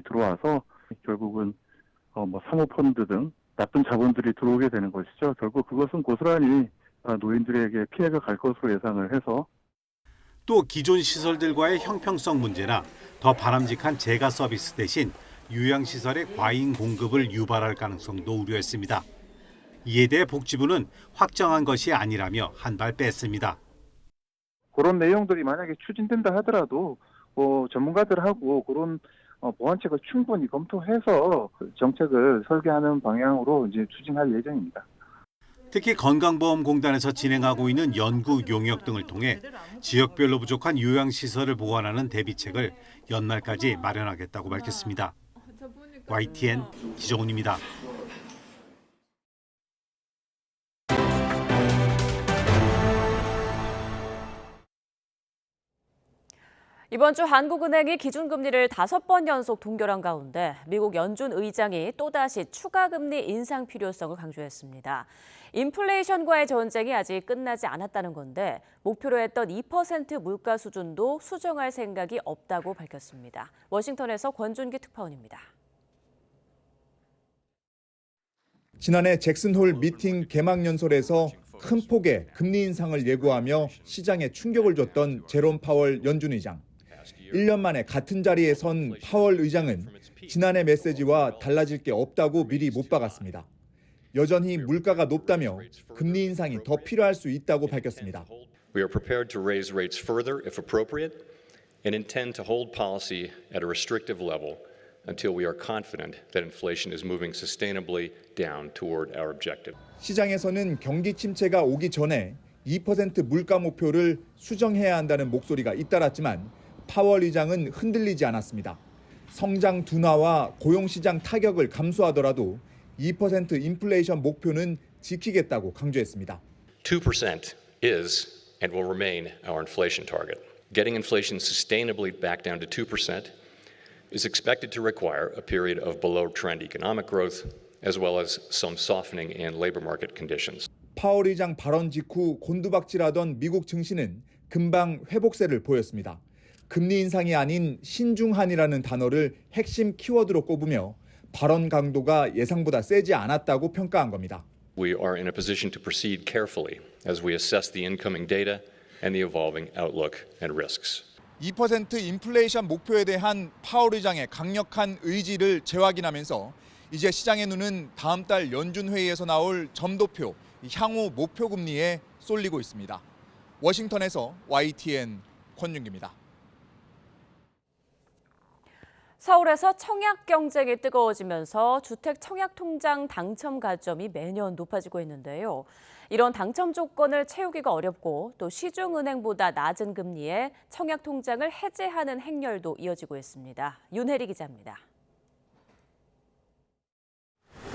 들어와서 결국은 사모펀드 등 나쁜 자본들이 들어오게 되는 것이죠. 결국 그것은 고스란히 노인들에게 피해가 갈 것으로 예상을 해서 또 기존 시설들과의 형평성 문제나 더 바람직한 재가 서비스 대신 요양시설의 과잉 공급을 유발할 가능성도 우려했습니다. 이에 대해 복지부는 확정한 것이 아니라며 한 발 뺐습니다. 그런 내용들이 만약에 추진된다 하더라도 전문가들하고 그런 보완책을 충분히 검토해서 정책을 설계하는 방향으로 이제 추진할 예정입니다. 특히 건강보험공단에서 진행하고 있는 연구 용역 등을 통해 지역별로 부족한 요양시설을 보완하는 대비책을 연말까지 마련하겠다고 밝혔습니다. YTN 기정훈입니다. 이번 주 한국은행이 기준금리를 5번 연속 동결한 가운데 미국 연준 의장이 또다시 추가 금리 인상 필요성을 강조했습니다. 인플레이션과의 전쟁이 아직 끝나지 않았다는 건데 목표로 했던 2% 물가 수준도 수정할 생각이 없다고 밝혔습니다. 워싱턴에서 권준기 특파원입니다. 지난해 잭슨홀 미팅 개막 연설에서 큰 폭의 금리 인상을 예고하며 시장에 충격을 줬던 제롬 파월 연준 의장. 1년 만에 같은 자리에 선 파월 의장은 지난해 메시지와 달라질 게 없다고 미리 못 박았습니다. 여전히 물가가 높다며 금리 인상이 더 필요할 수 있다고 밝혔습니다. We are prepared to raise rates further if appropriate and intend to hold policy at a restrictive level until we are confident that inflation is moving sustainably down toward our objective. 시장에서는 경기 침체가 오기 전에 2% 물가 목표를 수정해야 한다는 목소리가 잇따랐지만 파월 의장은 흔들리지 않았습니다. 성장 둔화와 고용시장 타격을 감수하더라도 2% 인플레이션 목표는 지키겠다고 강조했습니다. 2% is and will remain our inflation target. Getting inflation sustainably back down to 2% is expected to require a period of below-trend economic growth as well as some softening in labor market conditions. 파월 의장 발언 직후 곤두박질하던 미국 증시는 금방 회복세를 보였습니다. 금리 인상이 아닌 신중한이라는 단어를 핵심 키워드로 꼽으며 발언 강도가 예상보다 세지 않았다고 평가한 겁니다. We are in a position to proceed carefully as we assess the incoming data and the evolving outlook and risks. 2% 인플레이션 목표에 대한 파월 의장의 강력한 의지를 재확인하면서 이제 시장의 눈은 다음 달 연준 회의에서 나올 점도표, 향후 목표 금리에 쏠리고 있습니다. 워싱턴에서 YTN 권윤기입니다. 서울에서 청약 경쟁이 뜨거워지면서 주택 청약 통장 당첨 가점이 매년 높아지고 있는데요. 이런 당첨 조건을 채우기가 어렵고 또 시중은행보다 낮은 금리에 청약 통장을 해지하는 행렬도 이어지고 있습니다. 윤혜리 기자입니다.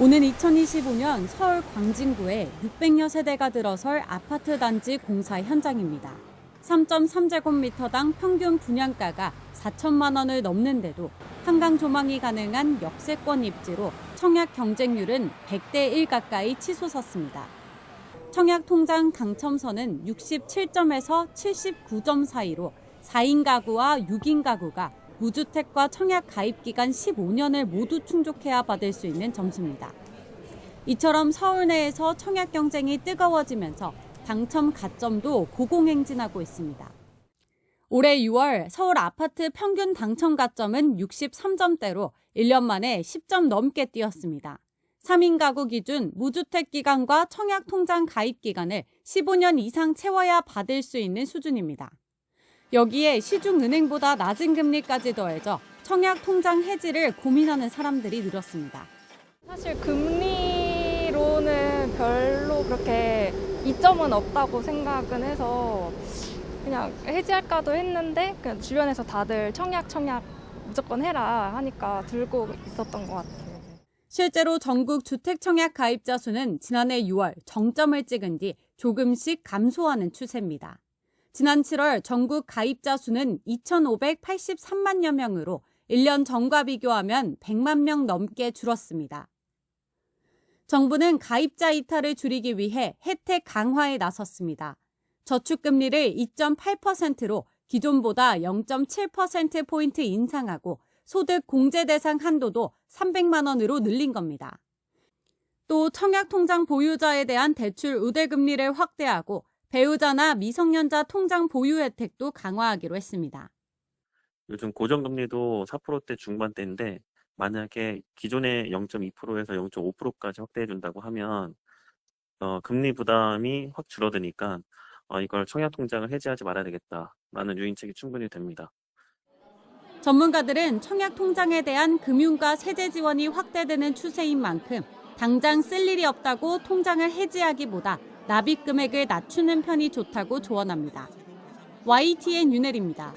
오는 2025년 서울 광진구에 600여 세대가 들어설 아파트 단지 공사 현장입니다. 3.3제곱미터당 평균 분양가가 4천만 원을 넘는데도 한강 조망이 가능한 역세권 입지로 청약 경쟁률은 100대 1 가까이 치솟았습니다. 청약 통장 당첨선은 67점에서 79점 사이로 4인 가구와 6인 가구가 무주택과 청약 가입 기간 15년을 모두 충족해야 받을 수 있는 점수입니다. 이처럼 서울 내에서 청약 경쟁이 뜨거워지면서 당첨 가점도 고공행진하고 있습니다. 올해 6월 서울 아파트 평균 당첨 가점은 63점대로 1년 만에 10점 넘게 뛰었습니다. 3인 가구 기준 무주택 기간과 청약 통장 가입 기간을 15년 이상 채워야 받을 수 있는 수준입니다. 여기에 시중은행보다 낮은 금리까지 더해져 청약 통장 해지를 고민하는 사람들이 늘었습니다. 사실 금리로는 별로 그렇게 이점은 없다고 생각은 해서 그냥 해지할까도 했는데 그냥 주변에서 다들 청약 무조건 해라 하니까 들고 있었던 것 같아요. 실제로 전국 주택 청약 가입자 수는 지난해 6월 정점을 찍은 뒤 조금씩 감소하는 추세입니다. 지난 7월 전국 가입자 수는 2,583만여 명으로 1년 전과 비교하면 100만 명 넘게 줄었습니다. 정부는 가입자 이탈을 줄이기 위해 혜택 강화에 나섰습니다. 저축금리를 2.8%로 기존보다 0.7%포인트 인상하고 소득 공제 대상 한도도 300만 원으로 늘린 겁니다. 또 청약통장 보유자에 대한 대출 우대금리를 확대하고 배우자나 미성년자 통장 보유 혜택도 강화하기로 했습니다. 요즘 고정금리도 4%대 중반대인데 만약에 기존의 0.2%에서 0.5%까지 확대해준다고 하면 금리 부담이 확 줄어드니까 이걸 청약통장을 해지하지 말아야 되겠다라는 유인책이 충분히 됩니다. 전문가들은 청약통장에 대한 금융과 세제 지원이 확대되는 추세인 만큼 당장 쓸 일이 없다고 통장을 해지하기보다 납입 금액을 낮추는 편이 좋다고 조언합니다. YTN 윤혜리입니다.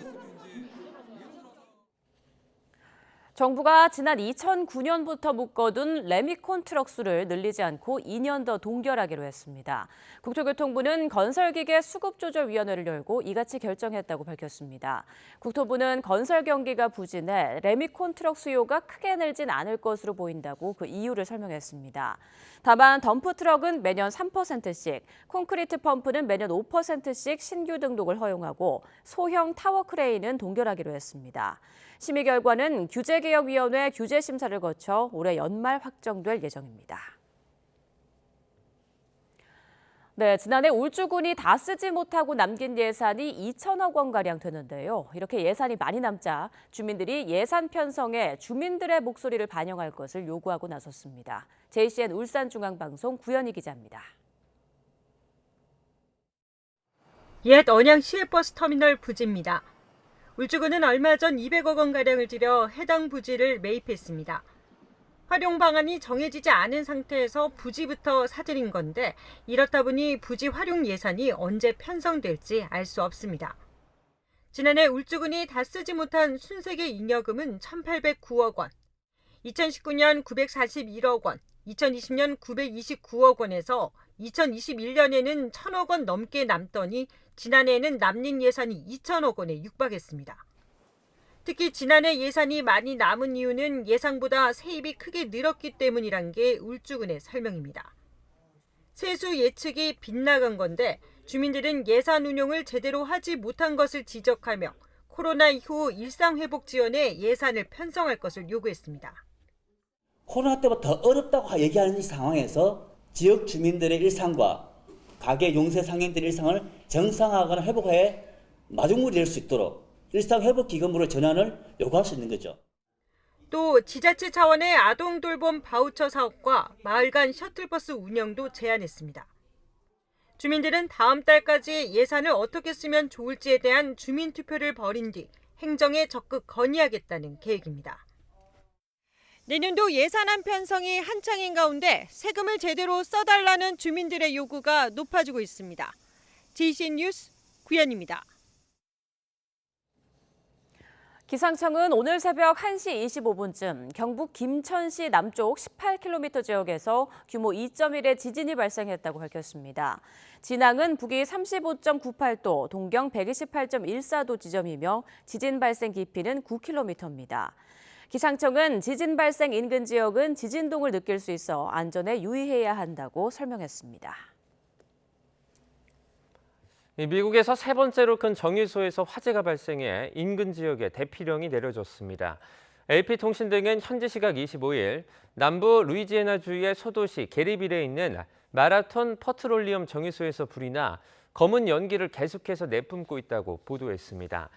정부가 지난 2009년부터 묶어둔 레미콘 트럭 수를 늘리지 않고 2년 더 동결하기로 했습니다. 국토교통부는 건설기계수급조절위원회를 열고 이같이 결정했다고 밝혔습니다. 국토부는 건설 경기가 부진해 레미콘 트럭 수요가 크게 늘진 않을 것으로 보인다고 그 이유를 설명했습니다. 다만 덤프 트럭은 매년 3%씩, 콘크리트 펌프는 매년 5%씩 신규 등록을 허용하고 소형 타워 크레인은 동결하기로 했습니다. 심의 결과는 규제개혁위원회 규제심사를 거쳐 올해 연말 확정될 예정입니다. 네, 지난해 울주군이 다 쓰지 못하고 남긴 예산이 2천억 원가량 되는데요. 이렇게 예산이 많이 남자 주민들이 예산 편성에 주민들의 목소리를 반영할 것을 요구하고 나섰습니다. JCN 울산중앙방송 구현희 기자입니다. 옛 언양 시외버스 터미널 부지입니다. 울주군은 얼마 전 200억 원가량을 들여 해당 부지를 매입했습니다. 활용 방안이 정해지지 않은 상태에서 부지부터 사들인 건데 이렇다 보니 부지 활용 예산이 언제 편성될지 알 수 없습니다. 지난해 울주군이 다 쓰지 못한 순세계 잉여금은 1,809억 원, 2019년 941억 원, 2020년 929억 원에서 2021년에는 1,000억 원 넘게 남더니 지난해에는 남는 예산이 2천억 원에 육박했습니다. 특히 지난해 예산이 많이 남은 이유는 예상보다 세입이 크게 늘었기 때문이란 게 울주군의 설명입니다. 세수 예측이 빗나간 건데 주민들은 예산 운용을 제대로 하지 못한 것을 지적하며 코로나 이후 일상회복 지원에 예산을 편성할 것을 요구했습니다. 코로나 때보다 더 어렵다고 얘기하는 이 상황에서 지역 주민들의 일상과 가계 용세 상인들의 일상을 정상화하거나 회복해 마중물이 될 수 있도록 일상회복기금으로 전환을 요구할 수 있는 거죠. 또 지자체 차원의 아동돌봄 바우처 사업과 마을 간 셔틀버스 운영도 제안했습니다. 주민들은 다음 달까지 예산을 어떻게 쓰면 좋을지에 대한 주민투표를 벌인 뒤 행정에 적극 건의하겠다는 계획입니다. 내년도 예산안 편성이 한창인 가운데 세금을 제대로 써달라는 주민들의 요구가 높아지고 있습니다. JCN 뉴스 구현입니다. 기상청은 오늘 새벽 1시 25분쯤 경북 김천시 남쪽 18km 지역에서 규모 2.1의 지진이 발생했다고 밝혔습니다. 진앙은 북위 35.98도, 동경 128.14도 지점이며 지진 발생 깊이는 9km입니다. 기상청은 지진 발생 인근 지역은 지진동을 느낄 수 있어 안전에 유의해야 한다고 설명했습니다. 미국에서 세 번째로 큰 정유소에서 화재가 발생해 인근 지역에 대피령이 내려졌습니다. AP통신 등은 현지 시각 25일 남부 루이지애나주의 소도시 게리빌에 있는 마라톤 퍼트롤리엄 정유소에서 불이 나 검은 연기를 계속해서 내뿜고 있다고 보도했습니다.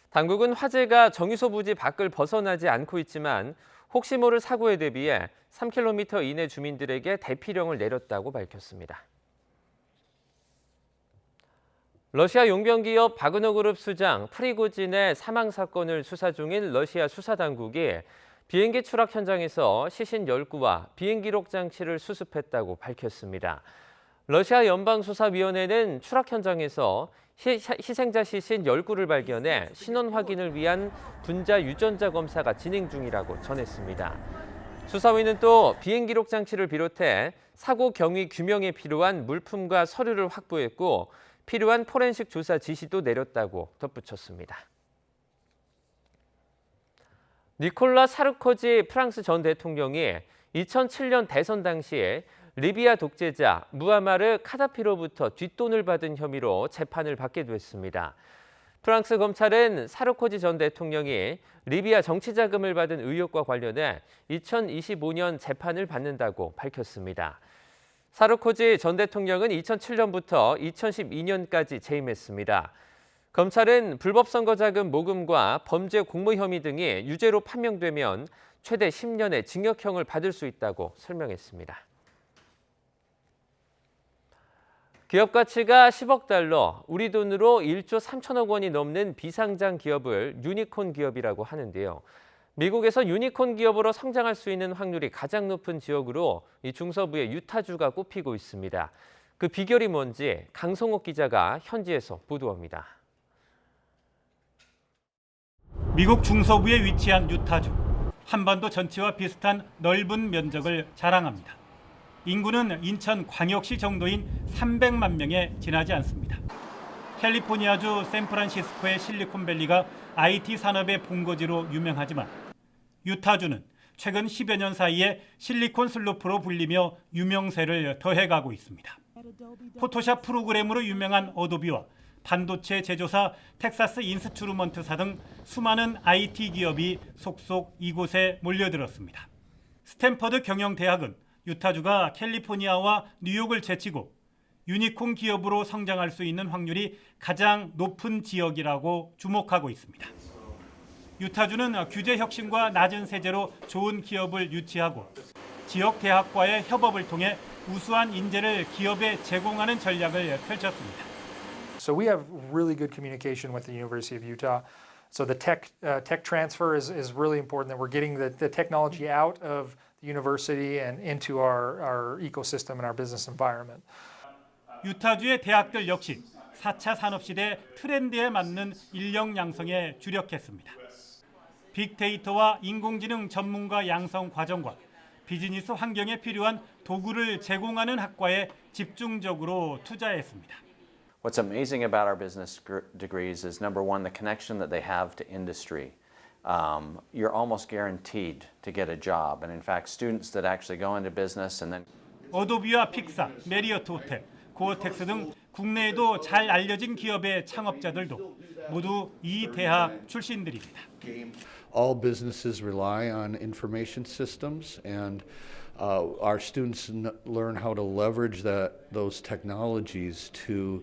당국은 화재가 정유소 부지 밖을 벗어나지 않고 있지만 혹시 모를 사고에 대비해 3km 이내 주민들에게 대피령을 내렸다고 밝혔습니다. 러시아 용병기업 바그너그룹 수장 프리고진의 사망 사건을 수사 중인 러시아 수사당국이 비행기 추락 현장에서 시신 10구와 비행기록 장치를 수습했다고 밝혔습니다. 러시아 연방수사위원회는 추락 현장에서 희생자 시신 10구를 발견해 신원 확인을 위한 분자 유전자 검사가 진행 중이라고 전했습니다. 수사위는 또 비행기록 장치를 비롯해 사고 경위 규명에 필요한 물품과 서류를 확보했고 필요한 포렌식 조사 지시도 내렸다고 덧붙였습니다. 니콜라 사르코지 프랑스 전 대통령이 2007년 대선 당시에 리비아 독재자 무아마르 카다피로부터 뒷돈을 받은 혐의로 재판을 받게 됐습니다. 프랑스 검찰은 사르코지 전 대통령이 리비아 정치자금을 받은 의혹과 관련해 2025년 재판을 받는다고 밝혔습니다. 사르코지 전 대통령은 2007년부터 2012년까지 재임했습니다. 검찰은 불법 선거자금 모금과 범죄 공모 혐의 등이 유죄로 판명되면 최대 10년의 징역형을 받을 수 있다고 설명했습니다. 기업 가치가 10억 달러, 우리 돈으로 1조 3천억 원이 넘는 비상장 기업을 유니콘 기업이라고 하는데요. 미국에서 유니콘 기업으로 성장할 수 있는 확률이 가장 높은 지역으로 이 중서부의 유타주가 꼽히고 있습니다. 그 비결이 뭔지 강성옥 기자가 현지에서 보도합니다. 미국 중서부에 위치한 유타주. 한반도 전체와 비슷한 넓은 면적을 자랑합니다. 인구는 인천광역시 정도인 300만 명에 지나지 않습니다. 캘리포니아주 샌프란시스코의 실리콘밸리가 IT 산업의 본거지로 유명하지만 유타주는 최근 10여 년 사이에 실리콘 슬로프로 불리며 유명세를 더해가고 있습니다. 포토샵 프로그램으로 유명한 어도비와 반도체 제조사 텍사스 인스트루먼트사 등 수많은 IT 기업이 속속 이곳에 몰려들었습니다. 스탠퍼드 경영대학은 유타주가 캘리포니아와 뉴욕을 제치고 유니콘 기업으로 성장할 수 있는 확률이 가장 높은 지역이라고 주목하고 있습니다. 유타주는 규제 혁신과 낮은 세제로 좋은 기업을 유치하고 지역 대학과의 협업을 통해 우수한 인재를 기업에 제공하는 전략을 펼쳤습니다. So we have really good communication with the University of Utah. So the tech transfer is really important, that we're getting the technology out of the university and into our ecosystem and our business environment. 유타주의 대학들 역시 4차 산업시대 트렌드에 맞는 인력 양성에 주력했습니다. 빅데이터와 인공지능 전문가 양성 과정과 비즈니스 환경에 필요한 도구를 제공하는 학과에 집중적으로 투자했습니다. What's amazing about our business degrees is, number one, the connection that they have to industry. You're almost guaranteed to get a job. And in fact, students that actually go into business and then 어도비와 픽사, 메리어트 호텔, 고어텍스 등 국내에도 잘 알려진 기업의 창업자들도 모두 이 대학 출신들입니다. All businesses rely on information systems, and our students learn how to leverage those technologies to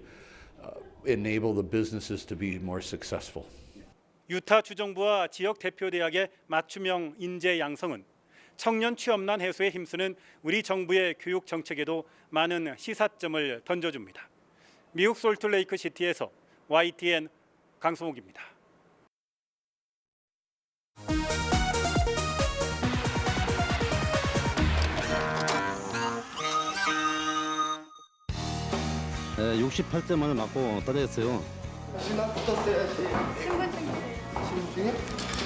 enable the businesses to be more successful. 유타 주정부와 지역 대표 대학의 맞춤형 인재 양성은 청년 취업난 해소에 힘쓰는 우리 정부의 교육 정책에도 많은 시사점을 던져줍니다. 미국 솔트레이크 시티에서 YTN 강성욱입니다. 네, 68대만을 맞고 떨어졌어요. 신분 어떠세요? 신분 중에?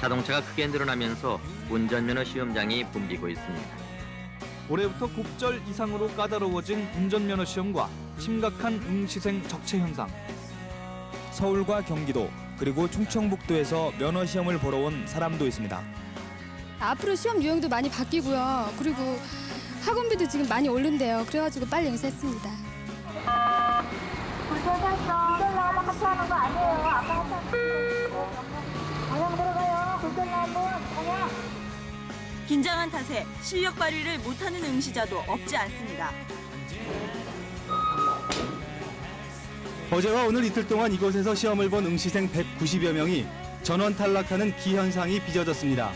자동차가 크게 늘어나면서 운전면허 시험장이 붐비고 있습니다. 올해부터 곡절 이상으로 까다로워진 운전면허 시험과 심각한 응시생 적체 현상. 서울과 경기도 그리고 충청북도에서 면허 시험을 보러 온 사람도 있습니다. 앞으로 시험 유형도 많이 바뀌고요. 그리고 학원비도 지금 많이 오른대요. 그래가지고 빨리 응시했습니다. 긴장한 탓에 실력 발휘를 못하는 응시자도 없지 않습니다. 어제와 오늘 이틀 동안 이곳에서 시험을 본 응시생 190여 명이 전원 탈락하는 기현상이 빚어졌습니다.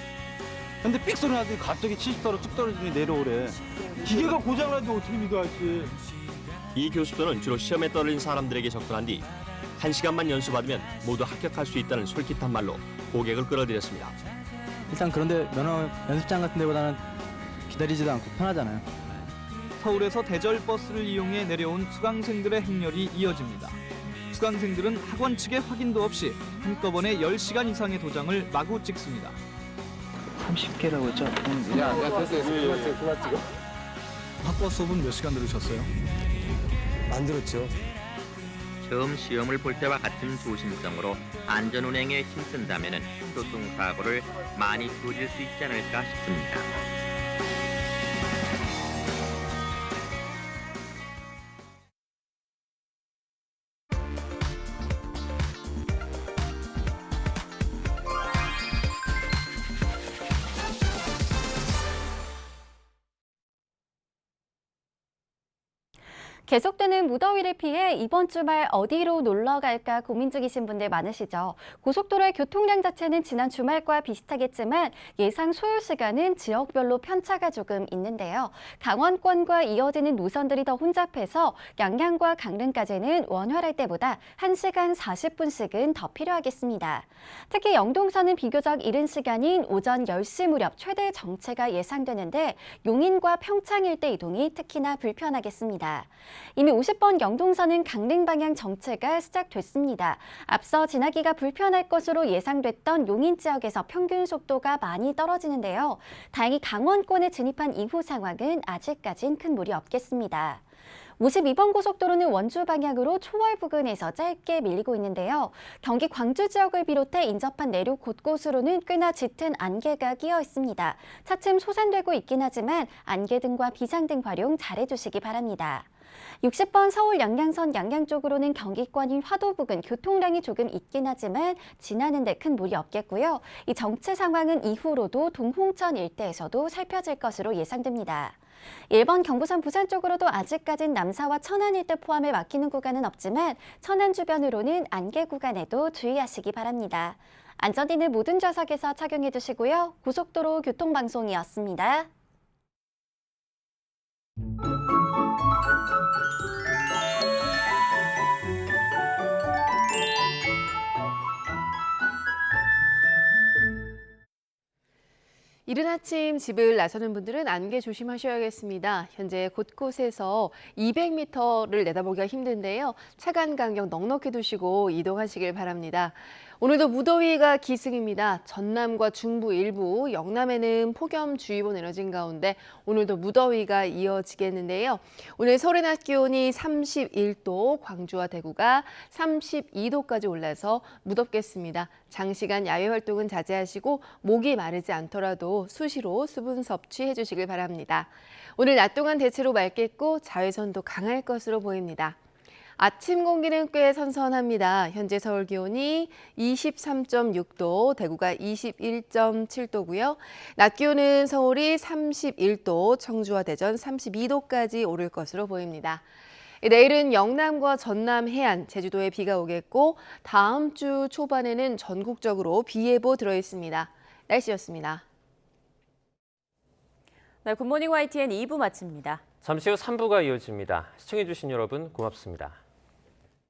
근데 삑 소리 나더니 갑자기 70도로 뚝 떨어지더니 내려오래. 기계가 고장나는데 어떻게 믿어야지. 이 교습소는 주로 시험에 떨어진 사람들에게 접근한 뒤 1시간만 연수받으면 모두 합격할 수 있다는 솔깃한 말로 고객을 끌어들였습니다. 일단 그런데 면허 연습장 같은 데보다는 기다리지도 않고 편하잖아요. 서울에서 대절 버스를 이용해 내려온 수강생들의 행렬이 이어집니다. 수강생들은 학원 측의 확인도 없이 한꺼번에 10시간 이상의 도장을 마구 찍습니다. 30개라고 했죠? 야, 됐어요. 그만 찍어. 학과 수업은 몇 시간 들으셨어요? 안 들었죠. 처음 시험을 볼 때와 같은 조심성으로 안전운행에 힘쓴다면 교통사고를 많이 줄일 수 있지 않을까 싶습니다. 계속되는 무더위를 피해 이번 주말 어디로 놀러 갈까 고민 중이신 분들 많으시죠. 고속도로의 교통량 자체는 지난 주말과 비슷하겠지만 예상 소요 시간은 지역별로 편차가 조금 있는데요. 강원권과 이어지는 노선들이 더 혼잡해서 양양과 강릉까지는 원활할 때보다 1시간 40분씩은 더 필요하겠습니다. 특히 영동선은 비교적 이른 시간인 오전 10시 무렵 최대 정체가 예상되는데 용인과 평창 일대 이동이 특히나 불편하겠습니다. 이미 50번 영동선은 강릉 방향 정체가 시작됐습니다. 앞서 지나기가 불편할 것으로 예상됐던 용인 지역에서 평균 속도가 많이 떨어지는데요. 다행히 강원권에 진입한 이후 상황은 아직까진 큰 무리 없겠습니다. 52번 고속도로는 원주 방향으로 초월 부근에서 짧게 밀리고 있는데요. 경기 광주 지역을 비롯해 인접한 내륙 곳곳으로는 꽤나 짙은 안개가 끼어 있습니다. 차츰 소산되고 있긴 하지만 안개등과 비상등 활용 잘해주시기 바랍니다. 60번 서울 양양선 양양 쪽으로는 경기권인 화도 부근 교통량이 조금 있긴 하지만 지나는 데 큰 무리 없겠고요. 이 정체 상황은 이후로도 동홍천 일대에서도 살펴질 것으로 예상됩니다. 1번 경부선 부산 쪽으로도 아직까진 남사와 천안 일대 포함해 막히는 구간은 없지만 천안 주변으로는 안개 구간에도 주의하시기 바랍니다. 안전띠는 모든 좌석에서 착용해 주시고요. 고속도로 교통방송이었습니다. 이른 아침 집을 나서는 분들은 안개 조심하셔야겠습니다. 현재 곳곳에서 200m를 내다보기가 힘든데요. 차간 간격 넉넉히 두시고 이동하시길 바랍니다. 오늘도 무더위가 기승입니다. 전남과 중부 일부, 영남에는 폭염주의보 내려진 가운데 오늘도 무더위가 이어지겠는데요. 오늘 서울의 낮 기온이 31도, 광주와 대구가 32도까지 올라서 무덥겠습니다. 장시간 야외 활동은 자제하시고 목이 마르지 않더라도 수시로 수분 섭취해 주시길 바랍니다. 오늘 낮 동안 대체로 맑겠고 자외선도 강할 것으로 보입니다. 아침 공기는 꽤 선선합니다. 현재 서울 기온이 23.6도, 대구가 21.7도고요. 낮 기온은 서울이 31도, 청주와 대전 32도까지 오를 것으로 보입니다. 내일은 영남과 전남 해안, 제주도에 비가 오겠고 다음 주 초반에는 전국적으로 비 예보 들어있습니다. 날씨였습니다. 네, 굿모닝 YTN 2부 마칩니다. 잠시 후 3부가 이어집니다. 시청해주신 여러분 고맙습니다.